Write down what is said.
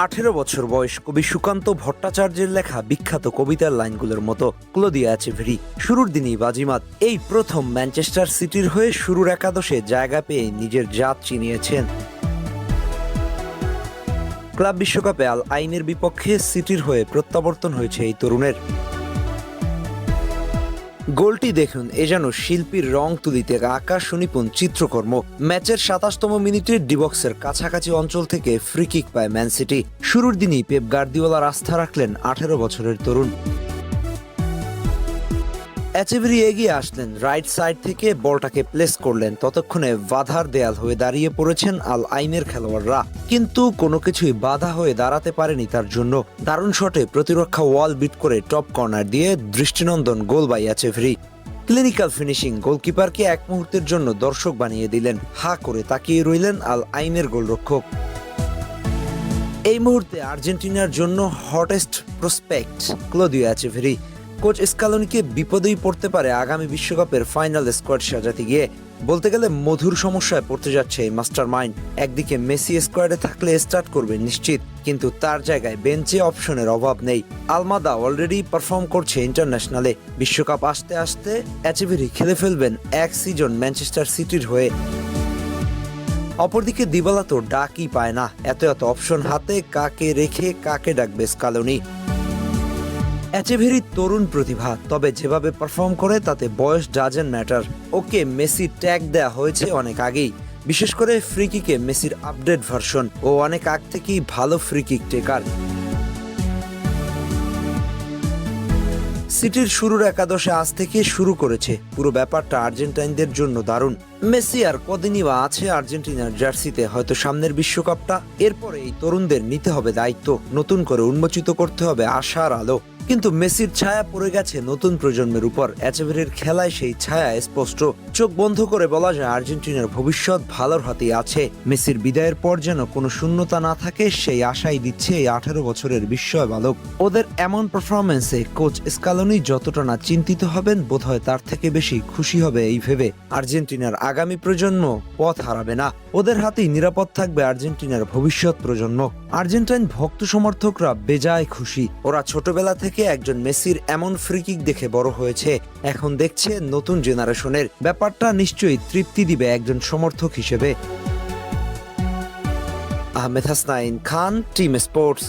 18 বছর বয়স কবি সুকান্ত ভট্টাচার্যের লেখা বিখ্যাত কবিতার লাইনগুলোর মতো ক্লদিয়া এচেভেরি শুরুর দিনই বাজিমাত। এই প্রথম ম্যানচেস্টার সিটির হয়ে শুরুর একাদশে জায়গা পেয়ে নিজের জাত চিনিয়েছেন। ক্লাব বিশ্বকাপে আল আইনের বিপক্ষে সিটির হয়ে প্রত্যাবর্তন হয়েছে এই তরুণের। গোলটি দেখুন, এ যেন শিল্পীর রং তুলিতে আঁকা সুনিপুণ চিত্রকর্ম। ম্যাচের ২৭তম মিনিটে ডিবক্সের কাছাকাছি অঞ্চল থেকে ফ্রি কিক পায় ম্যান সিটি। শুরুর দিনই পেপ গার্দিওলার আস্থা রাখলেন ১৮ বছরের তরুণ। এচেভেরি এগিয়ে আসলেন, রাইট সাইড থেকে বলটাকে প্লেস করলেন। ততক্ষণে বাধার দেয়াল হয়ে দাঁড়িয়ে পড়েছেন আল আইনের খেলোয়াড়রা, কিন্তু কোনো কিছুই বাধা হয়ে দাঁড়াতে পারেনি তার জন্য। দারুণ শটে প্রতিরক্ষা ওয়াল বিট করে টপ কর্নার দিয়ে দৃষ্টিনন্দন goal by Echeverri. Clinical finishing, গোলকিপারকে এক মুহূর্তের জন্য দর্শক বানিয়ে দিলেন। হা করে তাকিয়ে রইলেন আল আইনের গোলরক্ষক। এই মুহূর্তে আর্জেন্টিনার জন্য hottest prospect Claudio Echeverri. Coach স্কালোনিকে বিপদেই পড়তে পারে আগামী বিশ্বকাপের ফাইনাল স্কোয়াড সাজাতে গিয়ে। বলতে গেলে মধুর সমস্যায় পড়তে যাচ্ছে এই মাস্টার মাইন্ড। একদিকে মেসি স্কোয়াডে থাকলে স্টার্ট করবে নিশ্চিত, কিন্তু তার জায়গায় বেঞ্চে অপশনের অভাব নেই। আলমাদা অলরেডি পারফর্ম করছে ইন্টারন্যাশনালে। বিশ্বকাপ আসতে আসতে এচেভেরি খেলে ফেলবেন এক সিজন ম্যানচেস্টার সিটির হয়ে। অপরদিকে দিবালা তো ডাকই পায় না। এত অপশন হাতে কাকে রেখে কাকে ডাকবে স্কালোনি। এচেভেরি তরুণ প্রতিভা, তবে যেভাবে পারফর্ম করে তাতে বয়স doesn't matter. Okay Messi tag দেয়া হয়েছে অনেক আগেই, বিশেষ করে ফ্রি কিকে মেসির আপডেট ভার্সন। ও অনেক আগ থেকেই ভালো ফ্রি কিক টেকার। সিটির শুরুর একাদশে আজ থেকে শুরু করেছে। পুরো ব্যাপারটা আর্জেন্টাইনদের জন্য দারুণ। মেসি আর কদিনই বা আছে আর্জেন্টিনার জার্সিতে, হয়তো সামনের বিশ্বকাপটা। এরপরে এই তরুণদের নিতে হবে দায়িত্ব, নতুন করে উন্মোচিত করতে হবে আশার আলো। কিন্তু মেসির ছায়া পড়ে গেছে নতুন প্রজন্মের উপর। এচেভেরির খেলায় সেই ছায়া স্পষ্ট। চোখ বন্ধ করে বলা যায় আর্জেন্টিনার ভবিষ্যৎ ভালোর হাতেই আছে। মেসির বিদায়ের পর যেন কোনো শূন্যতা না থাকে, সেই আশাই দিচ্ছে এই 18 বছরের বিস্ময় বালক। ওদের এমন পারফরমেন্সে কোচ স্কালোনি যতটা না চিন্তিত হবেন, বোধহয় তার থেকে বেশি খুশি হবে এই ভেবে আর্জেন্টিনার আগামী প্রজন্ম পথ হারাবে না। ওদের হাতেই নিরাপদ থাকবে আর্জেন্টিনার ভবিষ্যৎ প্রজন্ম। আর্জেন্টাইন ভক্ত সমর্থকরা বেজায় খুশি। ওরা ছোটবেলা থেকে একজন মেসির এমন ফ্রি কিক দেখে বড় হয়েছে। এখন দেখছে নতুন জেনারেশনের। ব্যাপারটা নিশ্চয়ই তৃপ্তি দিবে একজন সমর্থক হিসেবে। আহমেদ হাসনাইন খান, টিম স্পোর্টস।